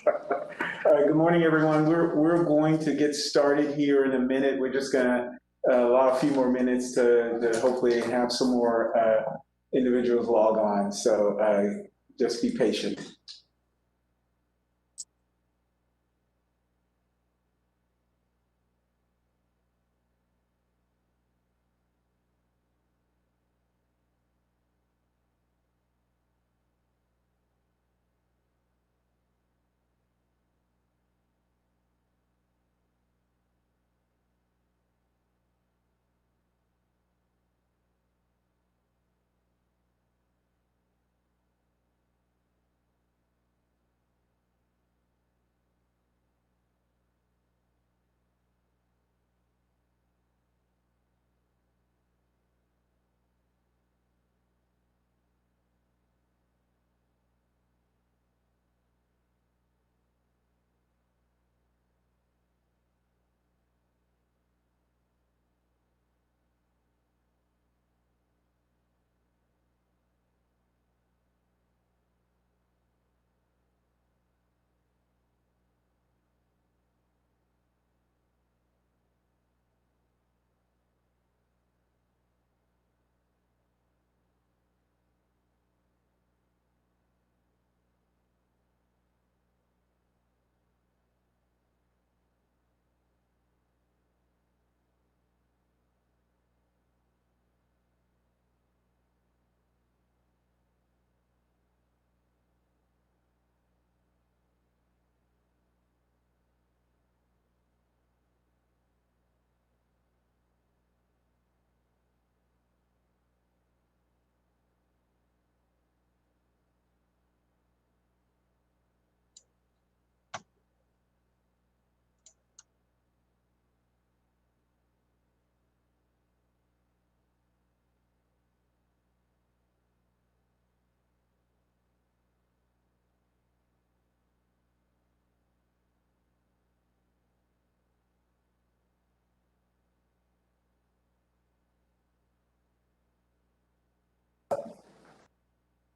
Good morning, everyone. We're going to get started here in a minute. We're just going to allow a few more minutes to hopefully have some more individuals log on. So just be patient.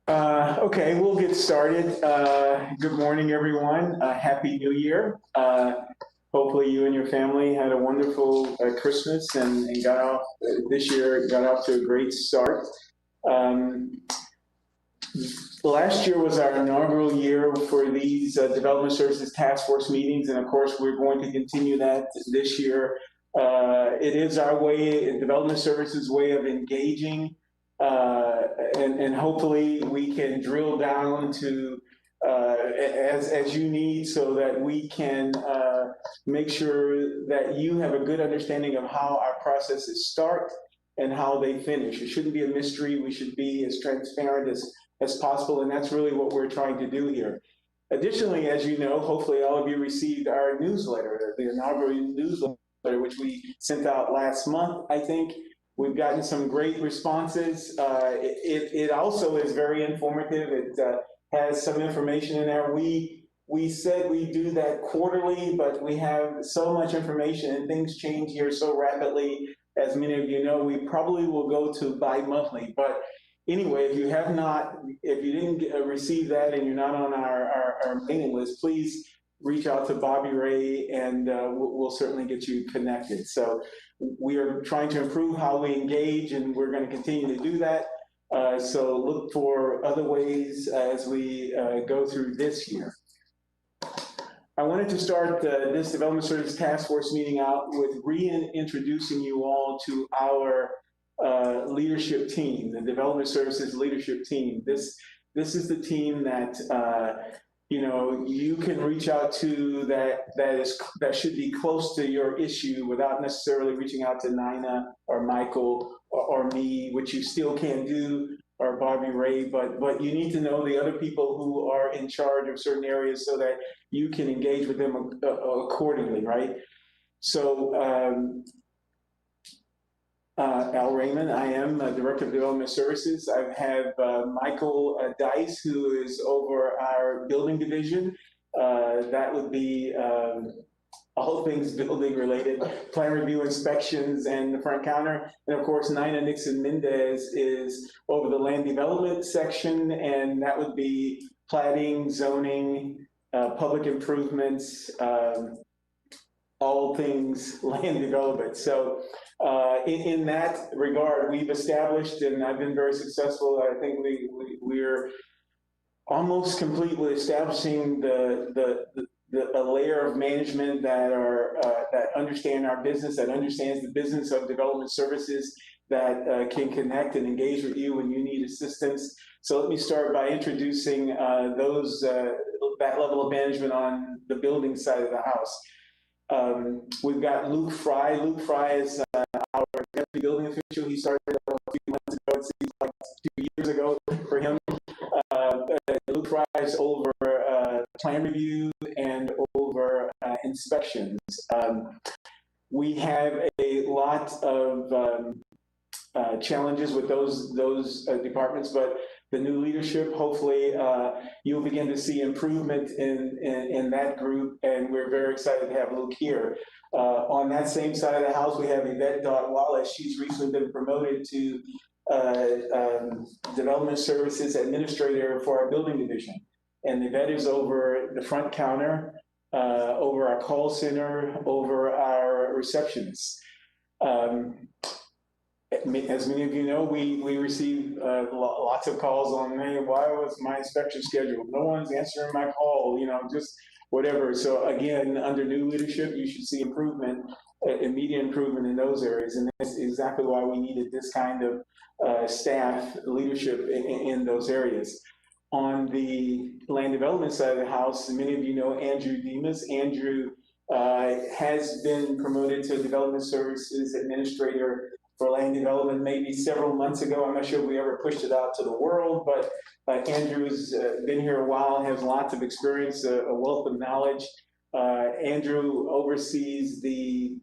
Okay, we'll get started. Good morning, everyone. Happy New Year. Hopefully, you and your family had a wonderful Christmas and got off this year. Got off to a great start. Um, Last year was our inaugural year for these Development Services Task Force meetings, and of course, we're going to continue that this year. It is our way, Development Services way of engaging, and hopefully we can drill down to as you need so that we can make sure that you have a good understanding of how our processes start and how they finish. It shouldn't be a mystery. We should be as transparent as possible, and that's really what we're trying to do here. Additionally, as you know, hopefully all of you received our newsletter, the inaugural newsletter, which we sent out last month, I think. We've gotten some great responses. It also is very informative. It has some information in there. We said we do that quarterly, but we have so much information and things change here so rapidly. As many of you know, we probably will go to bi-monthly. But anyway, if you didn't receive that and you're not on our mailing list, please reach out to Bobby Ray and we'll certainly get you connected. So we are trying to improve how we engage, and we're going to continue to do that. So look for other ways as we go through this year. I wanted to start this Development Services Task Force meeting out with reintroducing you all to our leadership team, the Development Services leadership team. This is the team that you can reach out to that should be close to your issue without necessarily reaching out to Nina or Michael or me, which you still can do, or Bobby Ray, but you need to know the other people who are in charge of certain areas so that you can engage with them accordingly, right? So Al Raymond, I am Director of Development Services. I have Michael Dice, who is over our building division. That would be all things building related, plan review, inspections, and the front counter. And of course, Nina Nixon Mendez is over the land development section, and that would be plating, zoning, public improvements, all things land development. So in that regard, we've established, and I've been very successful. I think we're almost complete with establishing a layer of management that understand our business, that understands the business of development services, that can connect and engage with you when you need assistance. So let me start by introducing that level of management on the building side of the house. We've got Luke Fry. Luke Fry is our deputy building official. He started a few months ago. It seems like 2 years ago for him. Luke Fry is over plan review and over inspections. We have a lot of challenges with those departments, but the new leadership, hopefully you'll begin to see improvement in that group, and we're very excited to have Luke here. On that same side of the house, we have Yvette Wallace. She's recently been promoted to Development Services Administrator for our building division. And Yvette is over the front counter, over our call center, over our receptionists. As many of you know, we receive lots of calls on, hey, why was my inspection scheduled? No one's answering my call, just whatever. So again, under new leadership, you should see improvement, immediate improvement in those areas. And that's exactly why we needed this kind of staff leadership in those areas. On the land development side of the house, many of you know Andrew Demas. Andrew has been promoted to Development Services Administrator for land development maybe several months ago. I'm not sure if we ever pushed it out to the world, but Andrew's been here a while, has lots of experience, a wealth of knowledge. Andrew oversees the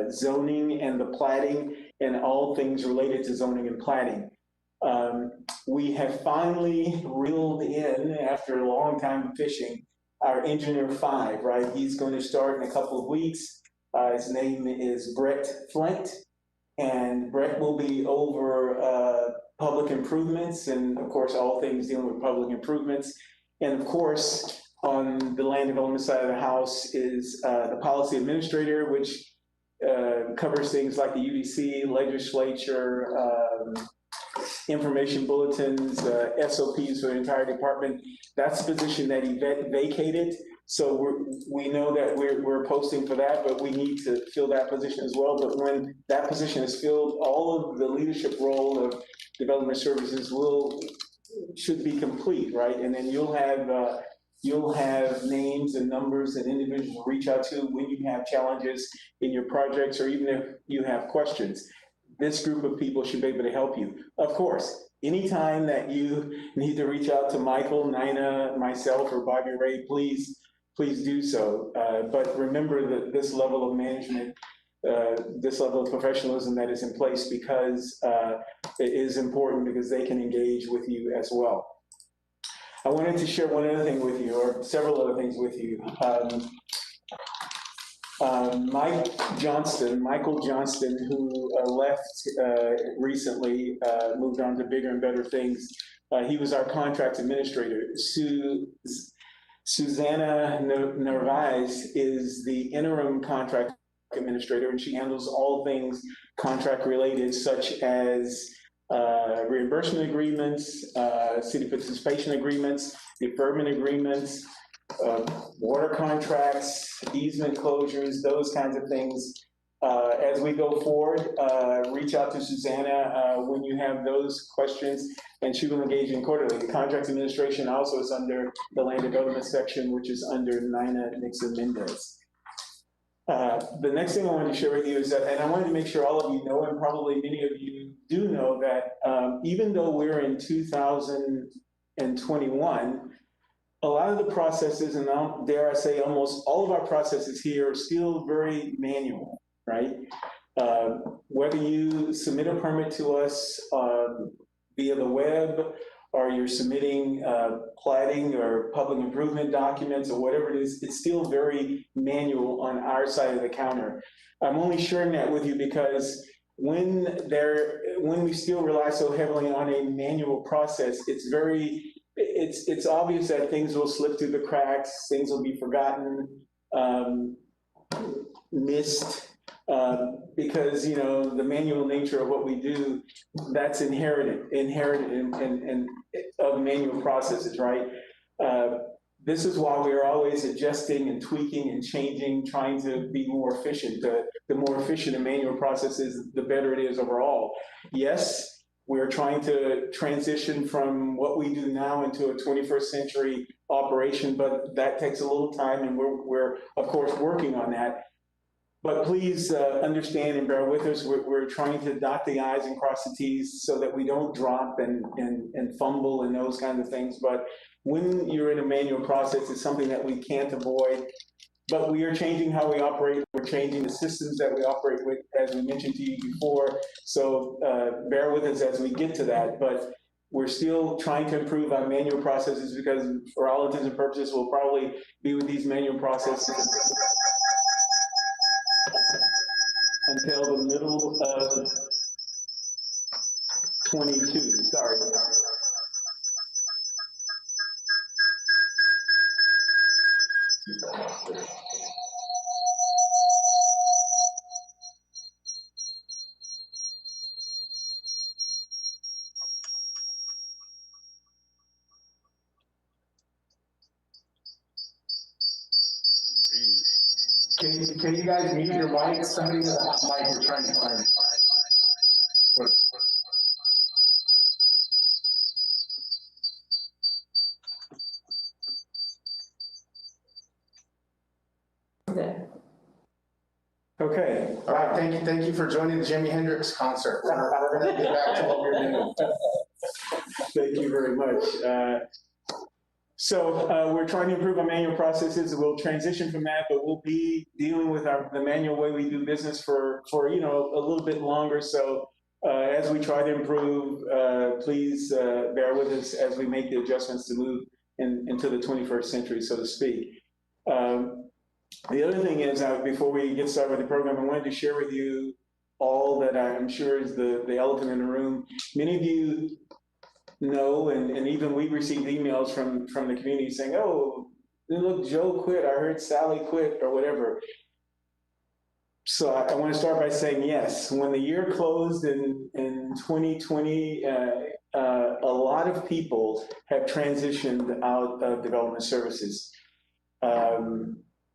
zoning and the platting and all things related to zoning and platting. We have finally reeled in, after a long time of fishing, our engineer 5, right? He's going to start in a couple of weeks. His name is Brett Flint. And Brett will be over public improvements and, of course, all things dealing with public improvements. And, of course, on the land development side of the house is the policy administrator, which covers things like the UDC, legislature, information bulletins, SOPs for the entire department. That's a position that Yvette vacated. So we know that we're posting for that, but we need to fill that position as well. But when that position is filled, all of the leadership role of development services should be complete, right? And then you'll have names and numbers and individuals to reach out to when you have challenges in your projects, or even if you have questions. This group of people should be able to help you. Of course, anytime that you need to reach out to Michael, Nina, myself, or Bobby Ray, please do so. But remember that this level of management, this level of professionalism that is in place, because it is important, because they can engage with you as well. I wanted to share one other thing with you, or several other things with you. Michael Johnston, who left recently, moved on to bigger and better things. He was our contract administrator. Susanna Narvaez is the interim contract administrator, and she handles all things contract related, such as reimbursement agreements, city participation agreements, deferment agreements, water contracts, easement closures, those kinds of things. As we go forward, reach out to Susanna when you have those questions, and she will engage in quarterly. The contract administration also is under the land development section, which is under Nina Nixon Mendez. The next thing I wanted to share with you is that, and I wanted to make sure all of you know, and probably many of you do know, that even though we're in 2021, a lot of the processes, and dare I say almost all of our processes here, are still very manual, right? Whether you submit a permit to us via the web, or you're submitting platting or public improvement documents or whatever it is, it's still very manual on our side of the counter. I'm only sharing that with you because when we still rely so heavily on a manual process, it's very it's obvious that things will slip through the cracks, things will be forgotten, missed, because, you know, the manual nature of what we do, that's inherent in of manual processes, right? This is why we are always adjusting and tweaking and changing, trying to be more efficient. The more efficient a manual process is, the better it is overall. Yes, we're trying to transition from what we do now into a 21st century operation, but that takes a little time, and we're of course working on that. But please understand and bear with us. We're trying to dot the I's and cross the T's so that we don't drop and fumble and those kinds of things. But when you're in a manual process, it's something that we can't avoid. But we are changing how we operate. We're changing the systems that we operate with, as we mentioned to you before. So bear with us as we get to that. But we're still trying to improve our manual processes, because for all intents and purposes, we'll probably be with these manual processes until the middle of 22. Sorry. Can you guys mute your mics? Somebody with a hot mic we're trying to find. Okay. All right. Thank you for joining the Jimi Hendrix concert. We're going to get back to what we're doing. Thank you very much. So we're trying to improve our manual processes. We'll transition from that, but we'll be dealing with the manual way we do business for you know, a little bit longer. So as we try to improve, please bear with us as we make the adjustments to move into the 21st century, so to speak. The other thing is, before we get started with the program, I wanted to share with you all that I'm sure is the elephant in the room. Many of you know, and even we received emails from the community saying, oh, look, Joe quit, I heard Sally quit, or whatever. So I want to start by saying, yes, when the year closed in 2020, a lot of people have transitioned out of development services.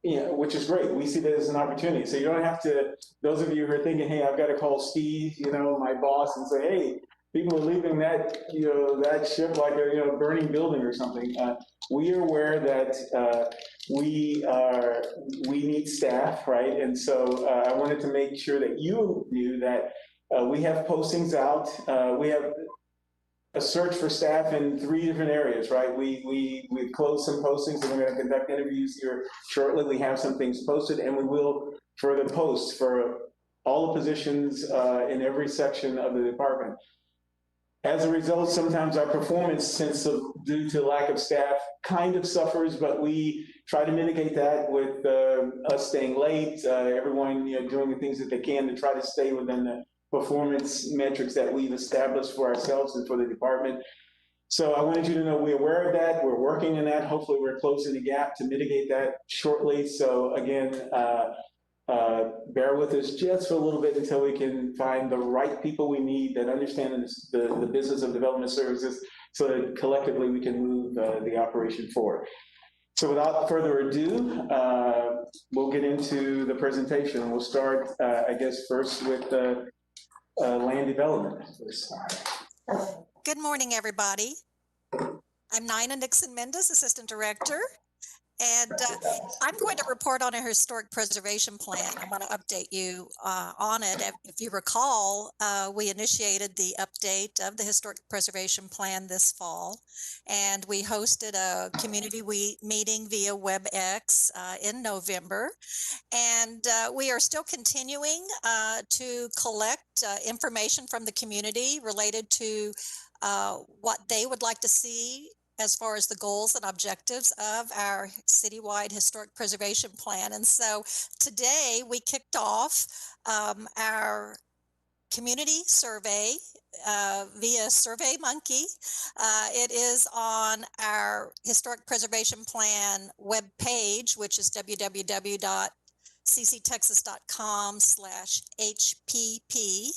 You know, which is great. We see that as an opportunity. So you don't have to, those of you who are thinking, hey, I've got to call Steve, you know, my boss, and say, hey, people are leaving that, you know, that ship like a, you know, burning building or something. We are aware that we need staff, right? And so I wanted to make sure that you knew that we have postings out. We have a search for staff in 3 different areas, right? We've closed some postings, and we're going to conduct interviews here shortly. We have some things posted, and we will further post for all the positions in every section of the department. As a result, sometimes our performance, due to lack of staff, kind of suffers, but we try to mitigate that with us staying late, everyone, you know, doing the things that they can to try to stay within the performance metrics that we've established for ourselves and for the department. So I wanted you to know we're aware of that. We're working on that. Hopefully we're closing the gap to mitigate that shortly. So again, bear with us just for a little bit until we can find the right people we need that understand the business of development services, so that collectively we can move the operation forward. So without further ado, we'll get into the presentation. We'll start, I guess, first with land development. Good morning, everybody. I'm Nina Nixon-Mendez, Assistant Director, and I'm going to report on a historic preservation plan. I'm going to update you on it. If you recall, we initiated the update of the historic preservation plan this fall, and we hosted a community meeting via WebEx in November. And we are still continuing to collect information from the community related to what they would like to see as far as the goals and objectives of our citywide historic preservation plan. And so today we kicked off our community survey via Surveymonkey. It is on our Historic Preservation Plan webpage, which is www.cctexas.com/HPP.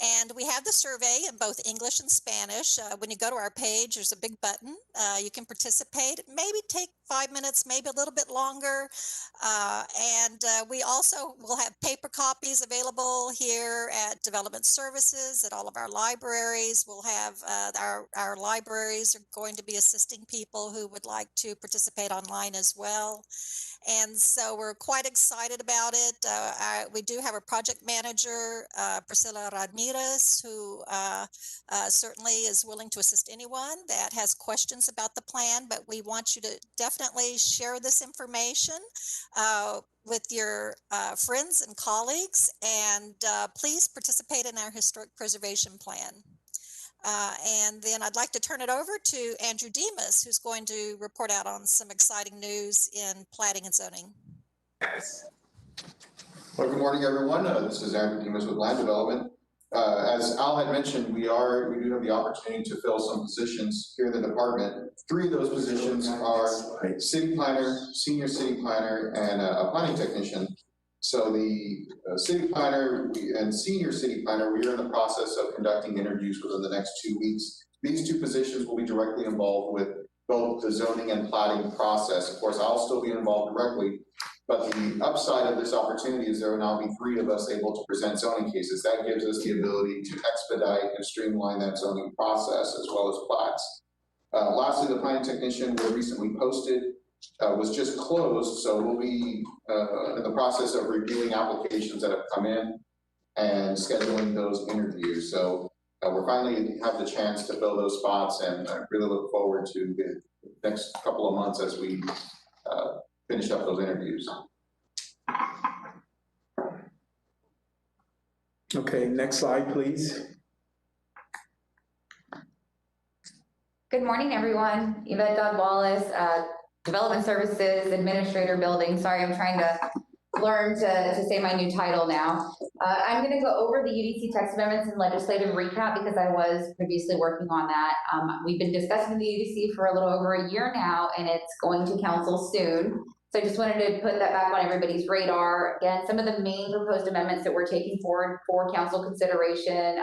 And we have the survey in both English and Spanish. When you go to our page, there's a big button. You can participate. Maybe take 5 minutes, maybe a little bit longer. And we also will have paper copies available here at Development Services, at all of our libraries. We'll have our libraries are going to be assisting people who would like to participate online as well. And so we're quite excited about it. We do have a project manager, Priscilla Ramirez, who certainly is willing to assist anyone that has questions about the plan, but we want you to definitely share this information with your friends and colleagues, and please participate in our Historic Preservation Plan. And then I'd like to turn it over to Andrew Demas, who's going to report out on some exciting news in plating and zoning. Well, good morning, everyone. This is Andrew Demas with Land Development. As Al had mentioned, we do have the opportunity to fill some positions here in the department. 3 of those positions are city planner, senior city planner, and a planning technician. So the city planner and senior city planner, we are in the process of conducting interviews within the next 2 weeks. These 2 positions will be directly involved with both the zoning and plating process. Of course, I'll still be involved directly, but the upside of this opportunity is there will now be 3 of us able to present zoning cases. That gives us the ability to expedite and streamline that zoning process as well as plats. Lastly, the planning technician we recently posted was just closed, so we'll be in the process of reviewing applications that have come in and scheduling those interviews. So we're finally have the chance to fill those spots, and I really look forward to the next couple of months as we finish up those interviews. Okay, next slide, please. Good morning, everyone. Yvette Dodd-Wallace, Development Services Administrator Building. Sorry, I'm trying to learn to say my new title now. I'm going to go over the UDC text amendments and legislative recap because I was previously working on that. We've been discussing the UDC for a little over a year now, and it's going to council soon. So I just wanted to put that back on everybody's radar. Again, some of the main proposed amendments that we're taking forward for council consideration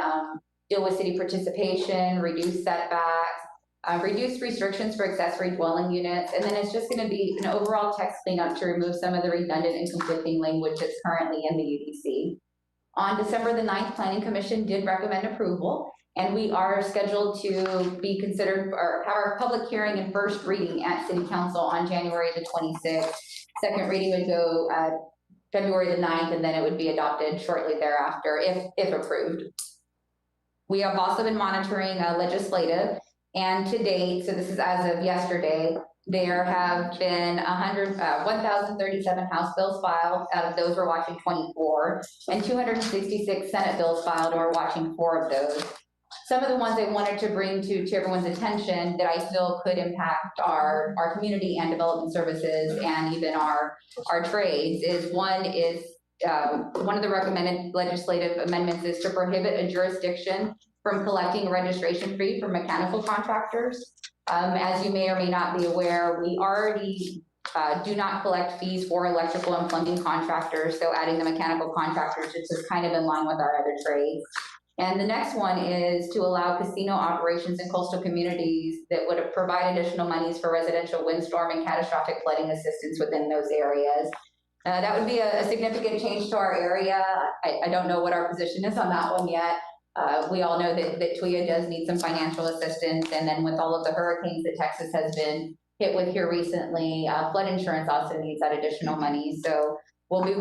deal with city participation, reduce setbacks, reduce restrictions for accessory dwelling units, and then it's just going to be an overall text cleanup to remove some of the redundant and conflicting language that's currently in the UDC. On December the 9th, Planning Commission did recommend approval, and we are scheduled to be considered or have our public hearing and first reading at City Council on January the 26th. Second reading would go February the 9th, and then it would be adopted shortly thereafter if approved. We have also been monitoring legislative. And to date, so this is as of yesterday, there have been 1,037 House bills filed. Out of those, we're watching 24, and 266 Senate bills filed, and we're watching 4 of those. Some of the ones I wanted to bring to everyone's attention that I feel could impact our community and development services and even our trades is one of the recommended legislative amendments is to prohibit a jurisdiction from collecting a registration fee for mechanical contractors. As you may or may not be aware, we already do not collect fees for electrical and plumbing contractors, so adding the mechanical contractors is just kind of in line with our other trades. And the next one is to allow casino operations in coastal communities that would provide additional monies for residential windstorm and catastrophic flooding assistance within those areas. That would be a significant change to our area. I don't know what our position is on that one yet. We all know that TWIA does need some financial assistance, and then with all of the hurricanes that Texas has been hit with here recently, flood insurance also needs that additional money. So we'll be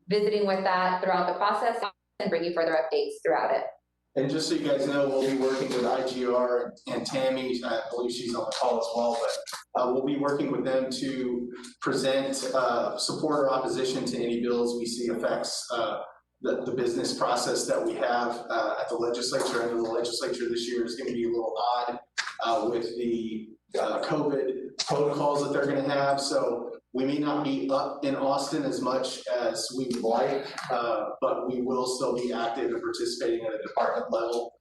visiting with that throughout the process and bring you further updates throughout it. And just so you guys know, we'll be working with IGR and Tammy, I believe she's on the call as well, but we'll be working with them to present support or opposition to any bills we see affects the business process that we have at the legislature. I know the legislature this year is going to be a little odd with the COVID protocols that they're going to have. So We may not be up in Austin as much as we would like, but we will still be active and participating at a department level,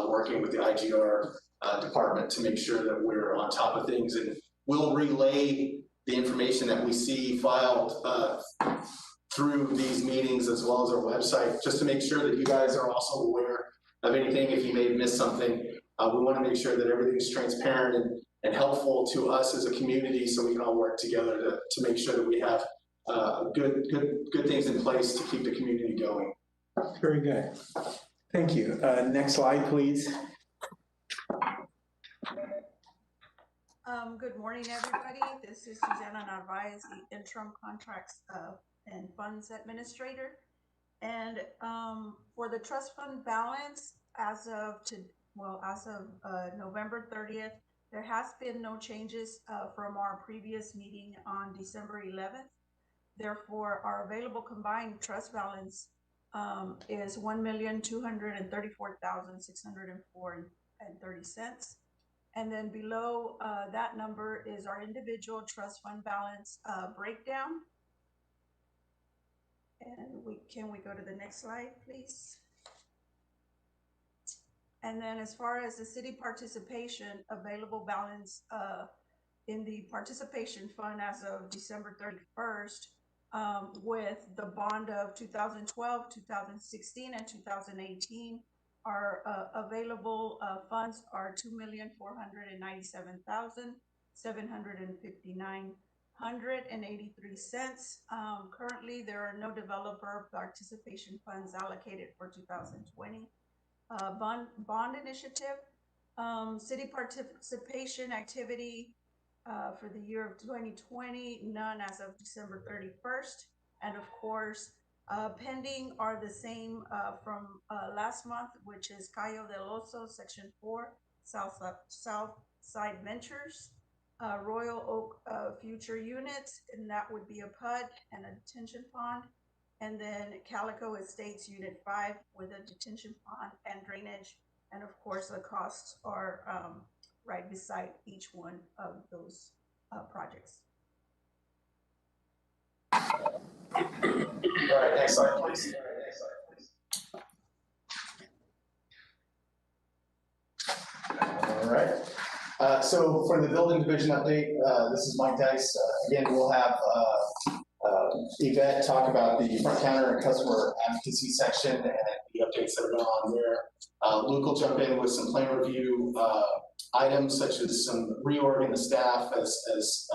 working with the IGR department to make sure that we're on top of things, and we'll relay the information that we see filed through these meetings as well as our website, just to make sure that you guys are also aware of anything. If you may have missed something, we want to make sure that everything's transparent and helpful to us as a community, so we can all work together to make sure that we have good things in place to keep the community going. Very good. Thank you. Next slide, please. Good morning, everybody. This is Susanna Narvaez, the interim contracts and funds administrator. And for the trust fund balance, as of November 30th, there has been no changes from our previous meeting on December 11th. Therefore, our available combined trust balance is $1,234,604.30. And then below that number is our individual trust fund balance breakdown. And can we go to the next slide, please? And then as far as the city participation, available balance in the participation fund as of December 31st, with the bond of 2012, 2016, and 2018, our available funds are $2,497,759.83. Currently, there are no developer participation funds allocated for 2020. Bond initiative, city participation activity for the year of 2020, none as of December 31st. And of course, pending are the same from last month, which is Cayo del Oso, Section 4, South Side Ventures, Royal Oak Future Units, and that would be a PUD and a detention pond. And then Calico Estates Unit 5 with a detention pond and drainage. And of course, the costs are right beside each one of those projects. All right, next slide, please. All right. So for the building division update, this is Mike Dice. Again, we'll have Yvette talk about the front counter and customer advocacy section and the updates that are going on there. Luke will jump in with some plan review items, such as some reorg in the staff, as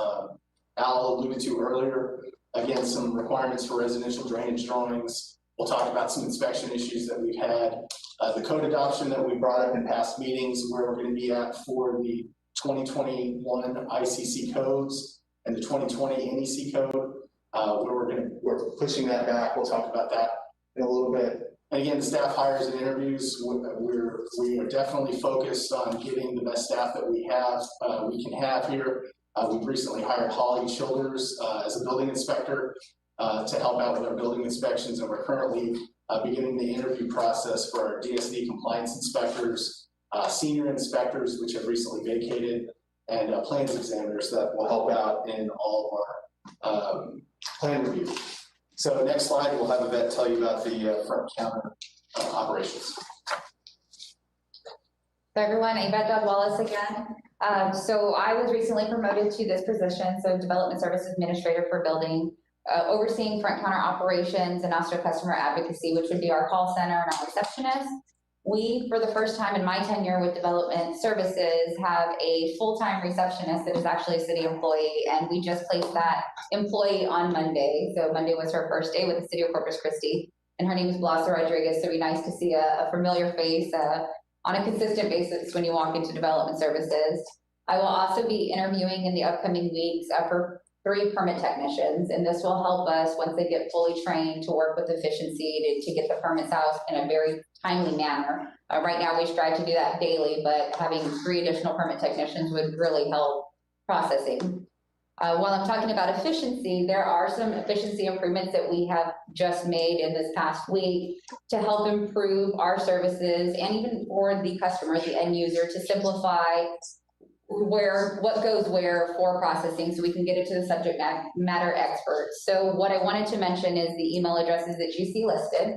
Al alluded to earlier. Again, some requirements for residential drainage drawings. We'll talk about some inspection issues that we've had. The code adoption that we brought up in past meetings, where we're going to be at for the 2021 ICC codes and the 2020 NEC code, where we're pushing that back. We'll talk about that in a little bit. And again, the staff hires and interviews, we are definitely focused on getting the best staff that we can have here. We've recently hired Holly Childers as a building inspector to help out with our building inspections, and we're currently beginning the interview process for our DSD compliance inspectors, senior inspectors, which have recently vacated, and plans examiners that will help out in all of our plan review. So next slide, we'll have Yvette tell you about the front counter operations. So everyone, Yvette Dodd-Wallace again. So I was recently promoted to this position, so Development Service Administrator for Building, overseeing front counter operations and also customer advocacy, which would be our call center and our receptionist. We, for the first time in my tenure with Development Services, have a full-time receptionist that is actually a city employee, and we just placed that employee on Monday. So Monday was her first day with the city of Corpus Christi, and her name is Blasa Rodriguez. So it'd be nice to see a familiar face on a consistent basis when you walk into Development Services. I will also be interviewing in the upcoming weeks for 3 permit technicians, and this will help us, once they get fully trained, to work with efficiency to get the permits out in a very timely manner. Right now, we strive to do that daily, but having 3 additional permit technicians would really help processing. While I'm talking about efficiency, there are some efficiency improvements that we have just made in this past week to help improve our services and even for the customer, the end user, to simplify what goes where for processing, so we can get it to the subject matter experts. So what I wanted to mention is the email addresses that you see listed.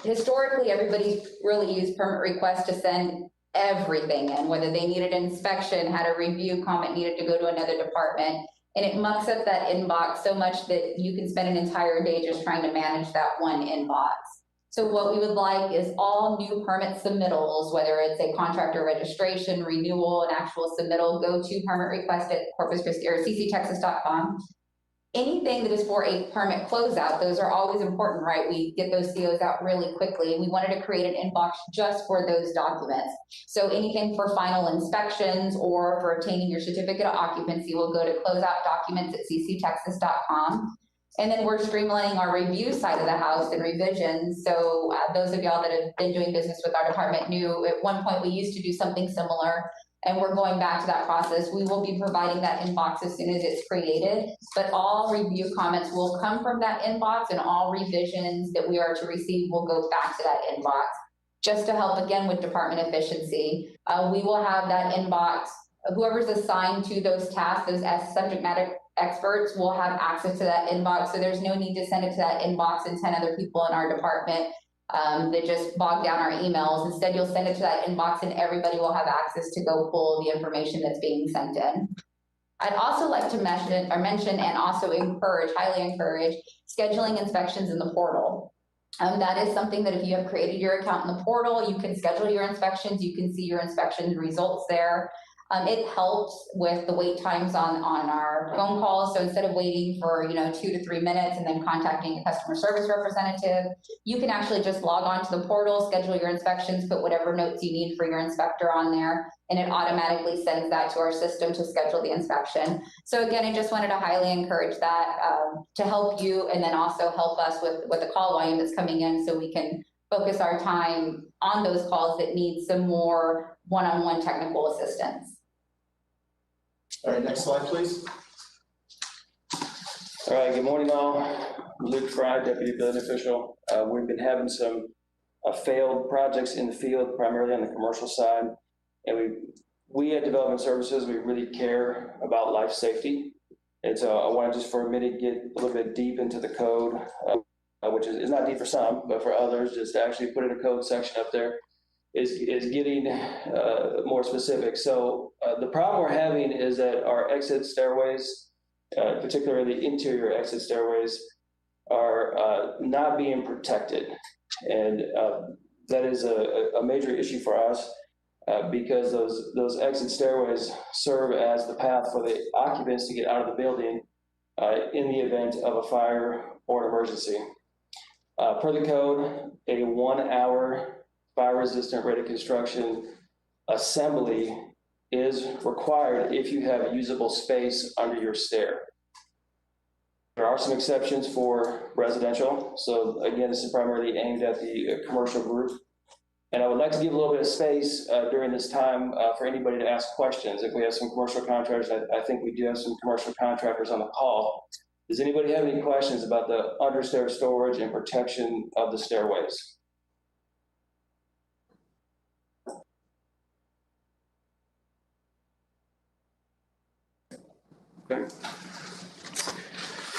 Historically, everybody really used permit requests to send everything in, whether they needed an inspection, had a review comment needed to go to another department. And it mucks up that inbox so much that you can spend an entire day just trying to manage that one inbox. So what we would like is all new permit submittals, whether it's a contractor registration, renewal, an actual submittal, go to permit request at Corpus Christi or cctexas.com. Anything that is for a permit closeout, those are always important, right? We get those COs out really quickly. We wanted to create an inbox just for those documents. So anything for final inspections or for obtaining your certificate of occupancy will go to closeout documents at cctexas.com. And then we're streamlining our review side of the house and revisions. So those of y'all that have been doing business with our department knew at one point we used to do something similar, and we're going back to that process. We will be providing that inbox as soon as it's created, but all review comments will come from that inbox, and all revisions that we are to receive will go back to that inbox. Just to help again with department efficiency, we will have that inbox, whoever's assigned to those tasks, those subject matter experts will have access to that inbox. So there's no need to send it to that inbox and 10 other people in our department that just bog down our emails. Instead, you'll send it to that inbox and everybody will have access to go pull the information that's being sent in. I'd also like to mention and also highly encourage scheduling inspections in the portal. That is something that if you have created your account in the portal, you can schedule your inspections, you can see your inspection results there. It helps with the wait times on our phone calls. So instead of waiting for 2 to 3 minutes and then contacting a customer service representative, you can actually just log on to the portal, schedule your inspections, put whatever notes you need for your inspector on there, and it automatically sends that to our system to schedule the inspection. So again, I just wanted to highly encourage that to help you, and then also help us with the call volume that's coming in, so we can focus our time on those calls that need some more one-on-one technical assistance. All right, next slide, please. All right, good morning all. I'm Luke Fry, Deputy Building Official. We've been having some failed projects in the field, primarily on the commercial side. And we at Development Services, we really care about life safety. And so I want to just for a minute get a little bit deep into the code, which is not deep for some, but for others, just to actually put in a code section up there is getting more specific. So the problem we're having is that our exit stairways, particularly the interior exit stairways, are not being protected. And that is a major issue for us because those exit stairways serve as the path for the occupants to get out of the building in the event of a fire or an emergency. Per the code, a 1 hour fire-resistant ready construction assembly is required if you have usable space under your stair. There are some exceptions for residential. So again, this is primarily aimed at the commercial group. And I would like to give a little bit of space during this time for anybody to ask questions. If we have some commercial contractors, I think we do have some commercial contractors on the call. Does anybody have any questions about the understair storage and protection of the stairways? Okay.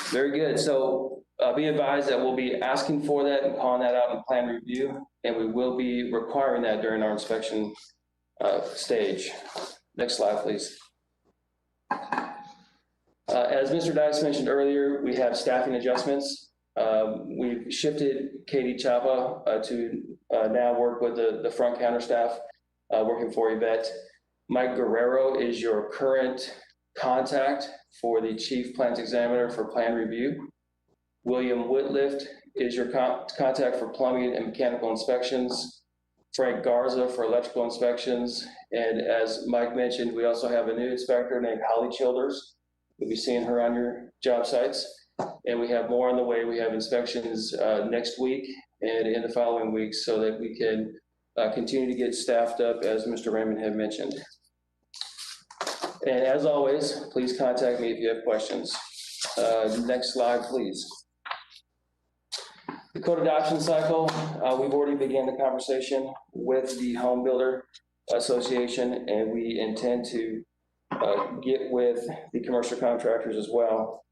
Very good. So be advised that we'll be asking for that and calling that out in plan review, and we will be requiring that during our inspection stage. Next slide, please. As Mr. Dice mentioned earlier, we have staffing adjustments. We've shifted Katie Chapa to now work with the front counter staff working for Yvette. Mike Guerrero is your current contact for the Chief Plans Examiner for plan review. William Whitlift is your contact for plumbing and mechanical inspections. Frank Garza for electrical inspections. And as Mike mentioned, we also have a new inspector named Holly Childers. You'll be seeing her on your job sites. And we have more on the way. We have inspections next week and in the following weeks so that we can continue to get staffed up, as Mr. Raymond had mentioned. And as always, please contact me if you have questions. Next slide, please. The code adoption cycle, we've already began the conversation with the home builder. Association, and we intend to get with the commercial contractors as well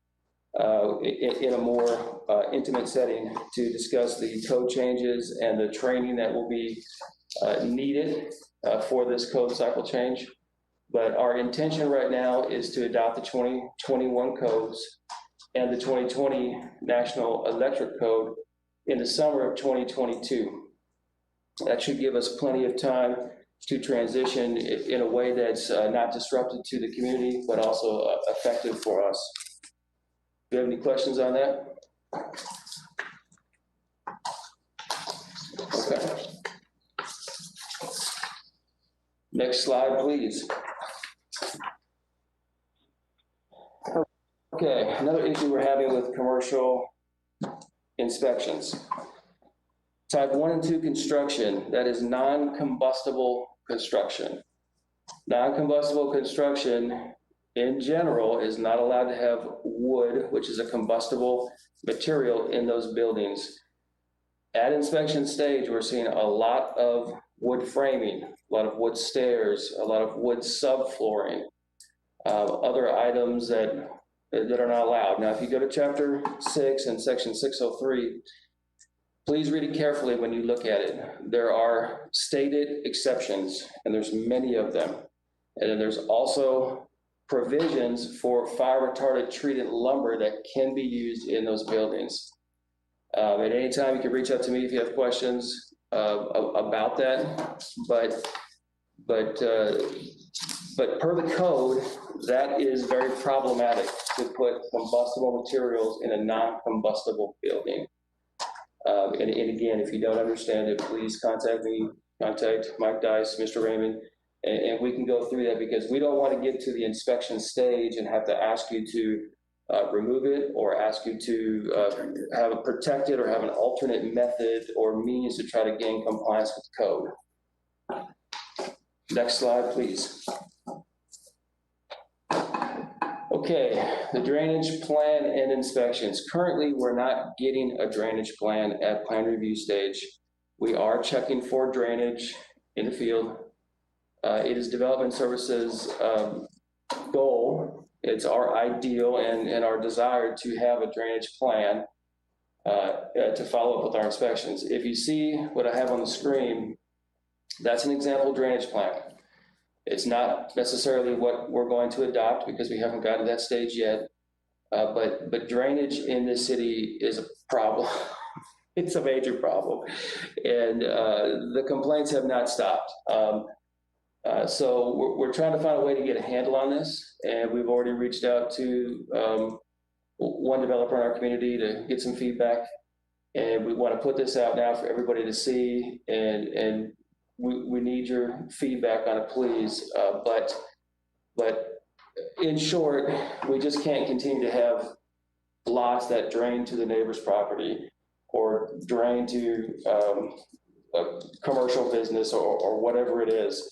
in a more intimate setting to discuss the code changes and the training that will be needed for this code cycle change. But our intention right now is to adopt the 2021 codes and the 2020 National Electric Code in the summer of 2022. That should give us plenty of time to transition in a way that's not disruptive to the community, but also effective for us. Do you have any questions on that? Okay. Next slide, please. Okay, another issue we're having with commercial inspections. Type 1 and 2 construction, that is non-combustible construction. Non-combustible construction in general is not allowed to have wood, which is a combustible material, in those buildings. At inspection stage, we're seeing a lot of wood framing, a lot of wood stairs, a lot of wood subflooring, other items that are not allowed. Now, if you go to Chapter 6 and Section 603, please read it carefully when you look at it. There are stated exceptions, and there's many of them. And then there's also provisions for fire retardant treated lumber that can be used in those buildings. At any time, you can reach out to me if you have questions about that. But per the code, that is very problematic to put combustible materials in a non-combustible building. And again, if you don't understand it, please contact me, contact Mike Dice, Mr. Raymond, and we can go through that, because we don't want to get to the inspection stage and have to ask you to remove it, or ask you to have it protected, or have an alternate method or means to try to gain compliance with the code. Next slide, please. Okay, the drainage plan and inspections. Currently, we're not getting a drainage plan at plan review stage. We are checking for drainage in the field. It is Development Services' goal. It's our ideal and our desire to have a drainage plan to follow up with our inspections. If you see what I have on the screen, that's an example drainage plan. It's not necessarily what we're going to adopt, because we haven't gotten to that stage yet. But drainage in this city is a problem. It's a major problem. And the complaints have not stopped. So we're trying to find a way to get a handle on this. And we've already reached out to one developer in our community to get some feedback. And we want to put this out now for everybody to see. And we need your feedback on it, please. But in short, we just can't continue to have lots that drain to the neighbor's property, or drain to a commercial business, or whatever it is.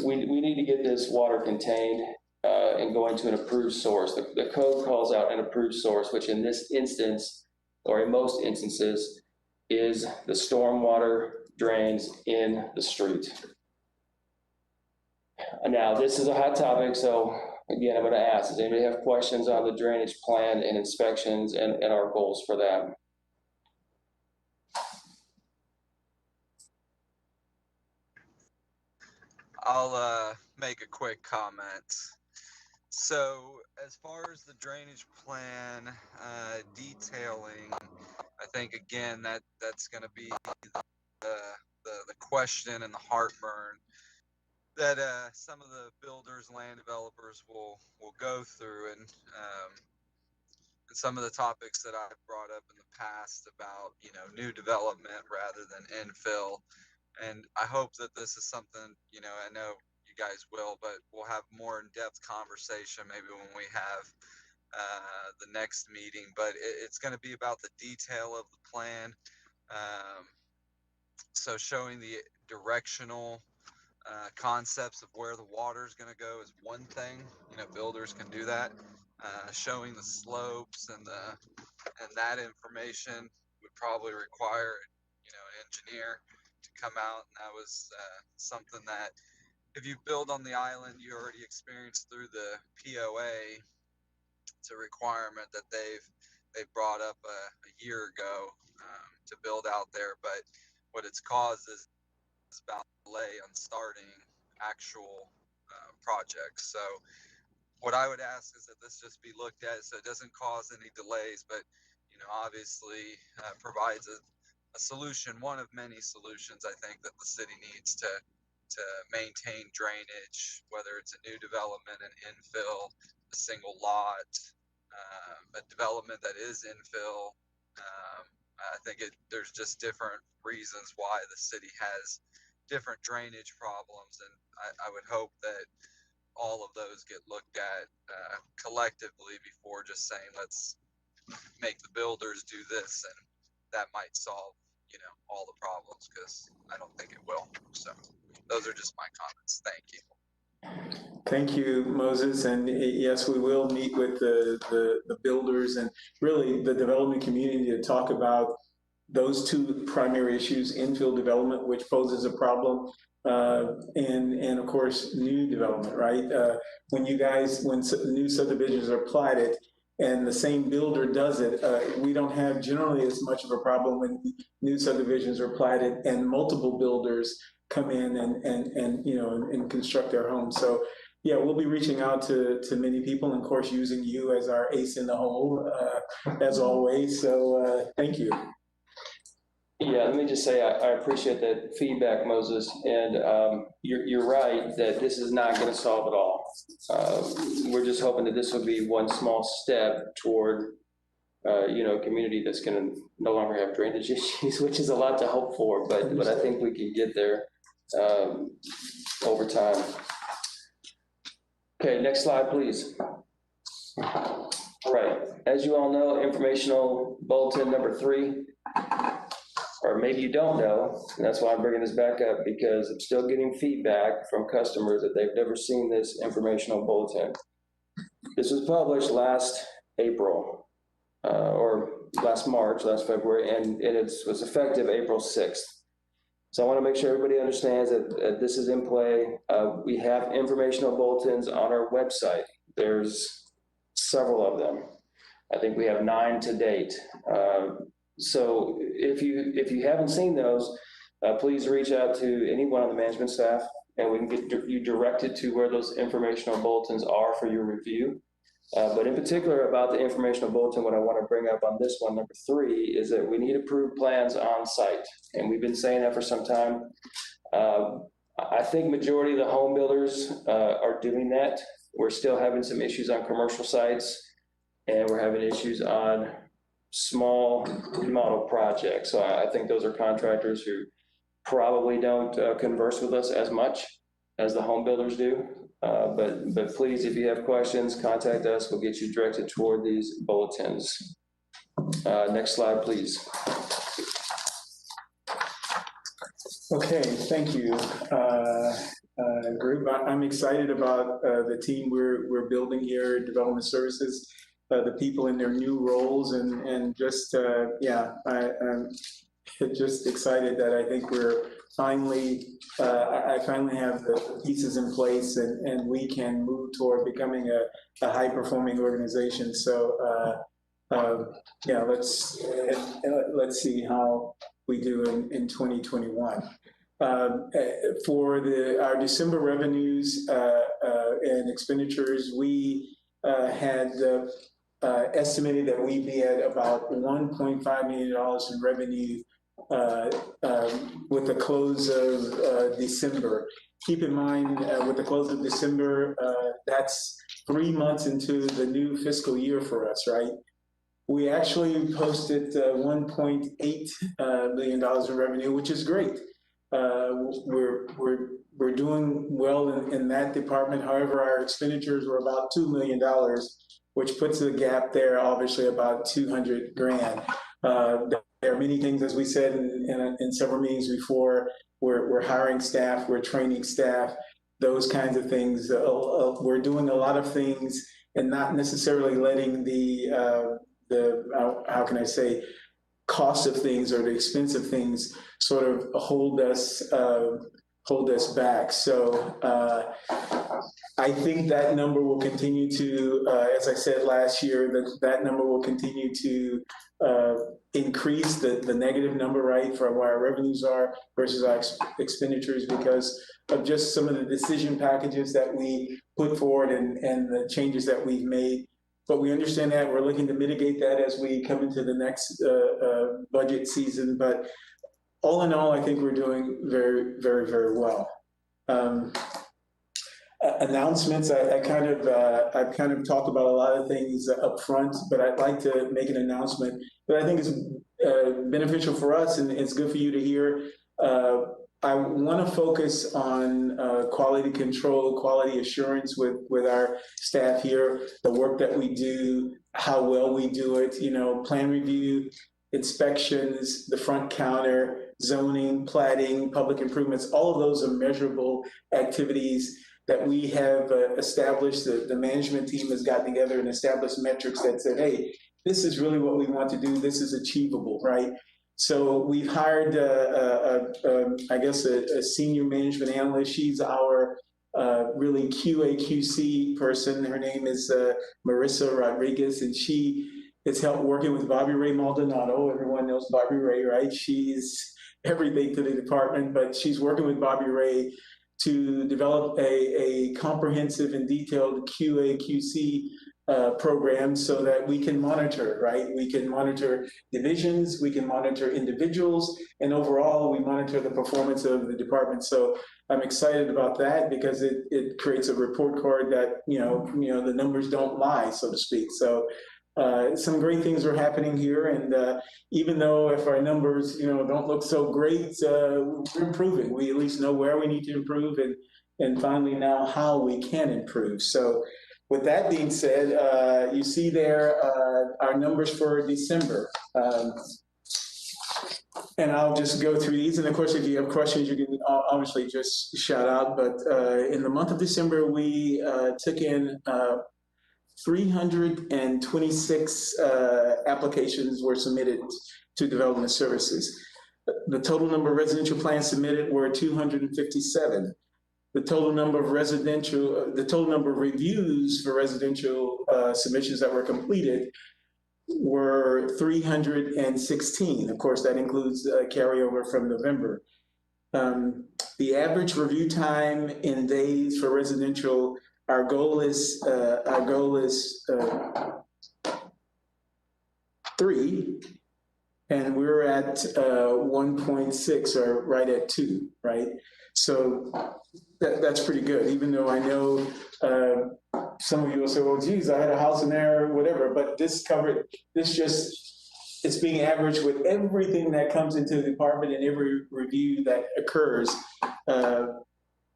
We need to get this water contained and go into an approved source. The code calls out an approved source, which in this instance, or in most instances, is the stormwater drains in the street. Now, this is a hot topic, so again, I'm going to ask, does anybody have questions on the drainage plan and inspections and our goals for that? I'll make a quick comment. So as far as the drainage plan detailing, I think again that's going to be the question and the heartburn that some of the builders, land developers will go through, and some of the topics that I've brought up in the past about new development rather than infill. And I hope that this is something, I know you guys will, but we'll have more in-depth conversation maybe when we have the next meeting. But it's going to be about the detail of the plan. So showing the directional concepts of where the water is going to go is one thing. Builders can do that. Showing the slopes and that information would probably require, an engineer to come out, and that was something that if you build on the island, you already experienced through the POA. It's a requirement that they've brought up a year ago to build out there, but what it's caused is about delay on starting actual projects. So what I would ask is that this just be looked at so it doesn't cause any delays, but obviously provides a solution, one of many solutions I think that the city needs to maintain drainage, whether it's a new development, an infill, a single lot, a development that is infill. I think there's just different reasons why the city has different drainage problems, and I would hope that all of those get looked at collectively before just saying let's make the builders do this and that might solve all the problems, because I don't think it will. So those are just my comments. Thank you. Thank you, Moses. And yes, we will meet with the builders and really the development community to talk about those two primary issues: infill development, which poses a problem, and of course new development. Right? When new subdivisions are platted and the same builder does it, we don't have generally as much of a problem when new subdivisions are platted and multiple builders come in and construct their homes. So yeah, we'll be reaching out to many people, and of course using you as our ace in the hole, as always. So thank you. Yeah, let me just say I appreciate that feedback, Moses, and you're right that this is not going to solve it all. We're just hoping that this will be one small step toward a community that's going to no longer have drainage issues, which is a lot to hope for, but I think we can get there over time. Okay, next slide, please. All right, as you all know, informational bulletin number 3. Or maybe you don't know, and that's why I'm bringing this back up, because I'm still getting feedback from customers that they've never seen this informational bulletin. This was published last April, or last March, last February, and it was effective April 6th. So I want to make sure everybody understands that this is in play. We have informational bulletins on our website. There's several of them. I think we have 9 to date. So if you haven't seen those, please reach out to anyone on the management staff, and we can get you directed to where those informational bulletins are for your review. But in particular about the informational bulletin, what I want to bring up on this one, number 3, is that we need approved plans on site. And we've been saying that for some time. I think majority of the home builders are doing that. We're still having some issues on commercial sites, and we're having issues on small remodel projects. So I think those are contractors who probably don't converse with us as much as the home builders do. But please, if you have questions, contact us. We'll get you directed toward these bulletins. Next slide, please. Okay, thank you, group. I'm excited about the team we're building here at Development Services. The people in their new roles, and just I'm just excited that I think we're finally I finally have the pieces in place, and we can move toward becoming a high performing organization. So let's see how we do in 2021. For our December revenues and expenditures, we had estimated that we'd be at about $1.5 million in revenue with the close of December. Keep in mind, with the close of December, that's 3 months into the new fiscal year for us, right? We actually posted $1.8 million in revenue, which is great. We're doing well in that department. However, our expenditures were about $2 million, which puts the gap there, obviously about 200 grand. There are many things, as we said in several meetings before. We're hiring staff, we're training staff, those kinds of things. We're doing a lot of things and not necessarily letting the how can I say, cost of things or the expense of things sort of hold us back. So I think that number will continue to, as I said last year, that number will continue to increase the negative number, right, for where our revenues are versus our expenditures, because of just some of the decision packages that we put forward and the changes that we've made. But we understand that. We're looking to mitigate that as we come into the next budget season. But all in all, I think we're doing very, very, very well. Announcements, I've kind of talked about a lot of things up front, but I'd like to make an announcement that I think is beneficial for us and it's good for you to hear. I want to focus on quality control, quality assurance with our staff here, the work that we do, how well we do it, plan review, inspections, the front counter, zoning, plating, public improvements, all of those are measurable activities that we have established. The management team has gotten together and established metrics that said, hey, this is really what we want to do. This is achievable, right? So we've hired, a senior management analyst. She's our really QA/QC person. Her name is Marissa Rodriguez, and she has helped working with Bobby Ray Maldonado. Everyone knows Bobby Ray, right? She's everything to the department, but she's working with Bobby Ray to develop a comprehensive and detailed QA/QC program so that we can monitor, right? We can monitor divisions, we can monitor individuals, and overall we monitor the performance of the department. So I'm excited about that because it creates a report card that, the numbers don't lie, so to speak. So some great things are happening here. And even though if our numbers, don't look so great, we're improving. We at least know where we need to improve and finally now how we can improve. So with that being said, you see there our numbers for December. And I'll just go through these. And of course, if you have questions, you can obviously just shout out. But in the month of December, we took in 326 applications were submitted to development services. The total number of residential plans submitted were 257. The total number of reviews for residential submissions that were completed were 316. Of course, that includes carryover from November. The average review time in days for residential, our goal is 3, and we're at 1.6 or right at 2, right? So that's pretty good, even though I know some of you will say, well, geez, I had a house in there, whatever, but it's being averaged with everything that comes into the department and every review that occurs.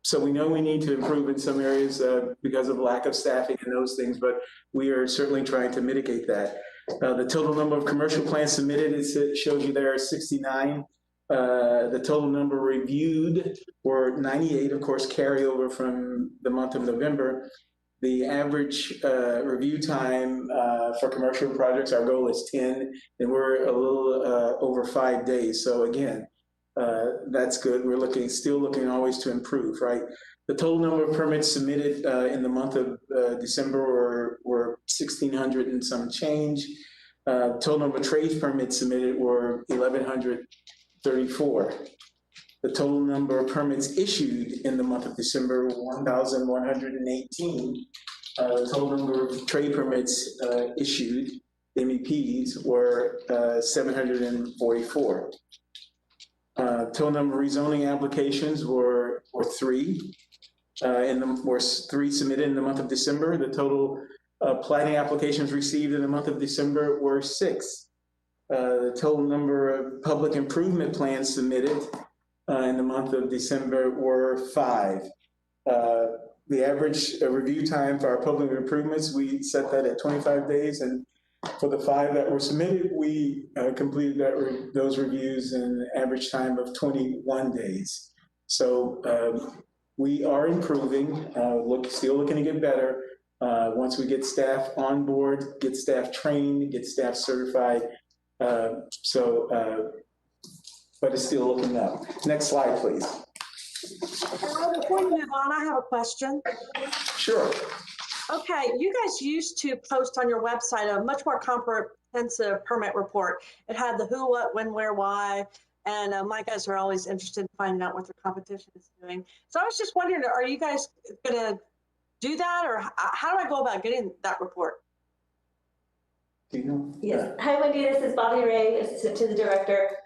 So we know we need to improve in some areas because of lack of staffing and those things, but we are certainly trying to mitigate that. The total number of commercial plans submitted, it shows you there are 69. The total number reviewed were 98, of course, carryover from the month of November. The average review time for commercial projects, our goal is 10, and we're a little over 5 days. So again, that's good. We're still looking always to improve, right? The total number of permits submitted in the month of December were 1,600 and some change. Total number of trades permits submitted were 1,134. The total number of permits issued in the month of December were 1,118. The total number of trade permits issued, MEPs, were 744. Total number of rezoning applications were 3. Were 3 submitted in the month of December. The total planning applications received in the month of December were 6. The total number of public improvement plans submitted in the month of December were 5. The average review time for our public improvements, we set that at 25 days, and for the 5 that were submitted, we completed those reviews in an average time of 21 days. So we are improving, still looking to get better. Once we get staff on board, get staff trained, get staff certified, But it's still looking up. Next slide, please. Before you move on, I have a question. Sure. Okay, you guys used to post on your website a much more comprehensive permit report. It had the who, what, when, where, why, and my guys are always interested in finding out what their competition is doing. So I was just wondering, are you guys gonna do that, or how do I go about getting that report? Do you know? Yes. Hi, Wendy. This is Bobby Ray, assistant to the director.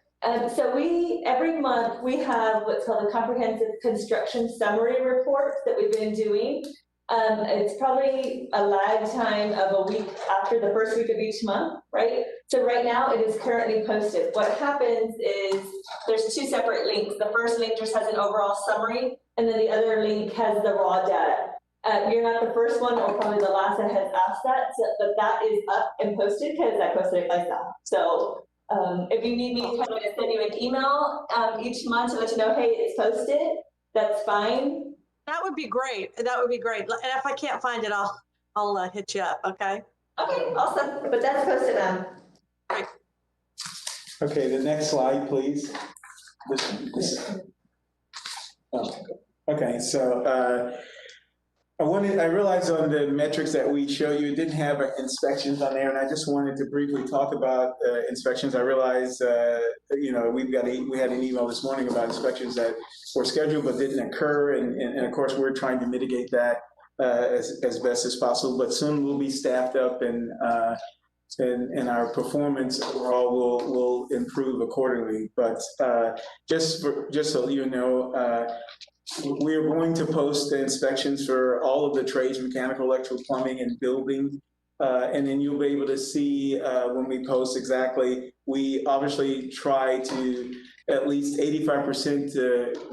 So every month we have what's called a comprehensive construction summary report that we've been doing. It's probably a lag time of a week after the first week of each month, right? So right now it is currently posted. What happens is there's two separate links. The first link just has an overall summary, and then the other link has the raw data. You're not the first one or probably the last that has asked that, but that is up and posted because I posted it myself. So if you need me to kind of send you an email each month to let you know, hey, it's posted, that's fine. That would be great. That would be great. And if I can't find it, I'll hit you up. Okay. Okay, awesome. But that's posted on. Okay, the next slide, please. Oh, okay, so I realized on the metrics that we show you, it didn't have inspections on there, and I just wanted to briefly talk about inspections. I realized, we had an email this morning about inspections that were scheduled but didn't occur, and of course we're trying to mitigate that as best as possible. But soon we'll be staffed up, and our performance overall will improve accordingly. But just so you know. We're going to post the inspections for all of the trades, mechanical, electrical, plumbing, and building. And then you'll be able to see when we post exactly. We obviously try to at least 85%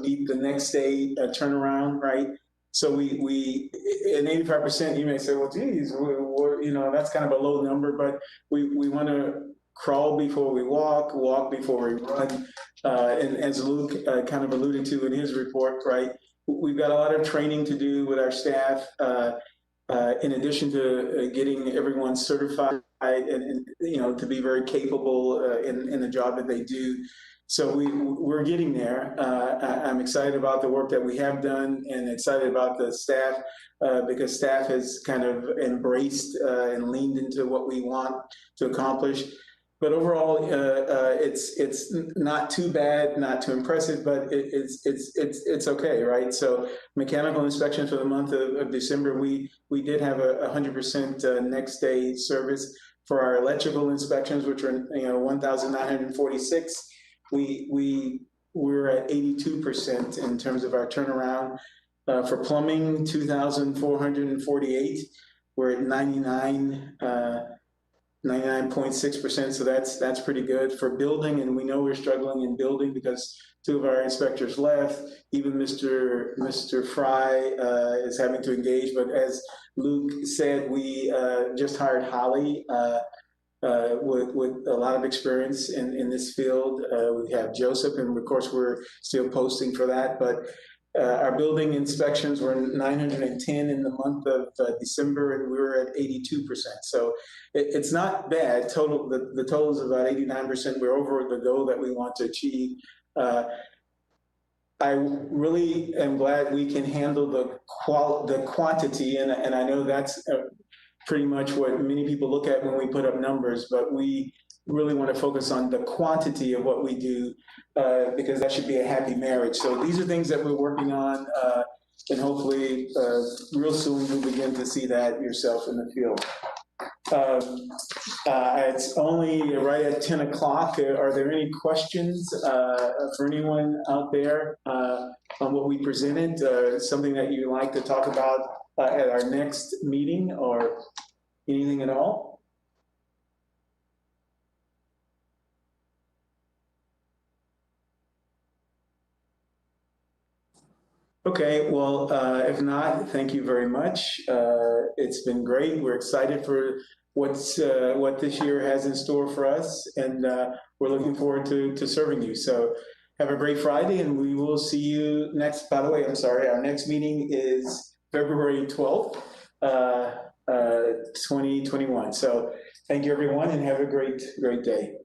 meet the next day turnaround, right? So we in 85%, you may say, well, geez, that's kind of a low number, but we want to crawl before we walk before we run. And as Luke kind of alluded to in his report, right, we've got a lot of training to do with our staff, in addition to getting everyone certified and to be very capable in the job that they do. So we're getting there. I'm excited about the work that we have done and excited about the staff because staff has kind of embraced and leaned into what we want to accomplish. But overall, it's not too bad, not too impressive, but it's okay, right? So mechanical inspections for the month of December, we did have 100% next day service. For our electrical inspections, which are 1,946, we're at 82% in terms of our turnaround. For plumbing, 2,448, we're at 99.6%, so that's pretty good. For building, and we know we're struggling in building because two of our inspectors left. Even Mr. Fry is having to engage, but as Luke said, we just hired Holly with a lot of experience in this field. We have Joseph, and of course we're still posting for that, but our building inspections were 910 in the month of December, and we were at 82%. So it's not bad. The total is about 89%. We're over the goal that we want to achieve. I really am glad we can handle the quantity, and I know that's pretty much what many people look at when we put up numbers, but we really want to focus on the quantity of what we do because that should be a happy marriage. So these are things that we're working on, and hopefully real soon you'll begin to see that yourself in the field. It's only right at 10 o'clock. Are there any questions for anyone out there on what we presented? Something that you'd like to talk about at our next meeting, or anything at all? Okay, well, if not, thank you very much. It's been great. We're excited for what this year has in store for us, and we're looking forward to serving you. So have a great Friday, and we will see you next. By the way, I'm sorry, our next meeting is February 12th, 2021. So thank you, everyone, and have a great day.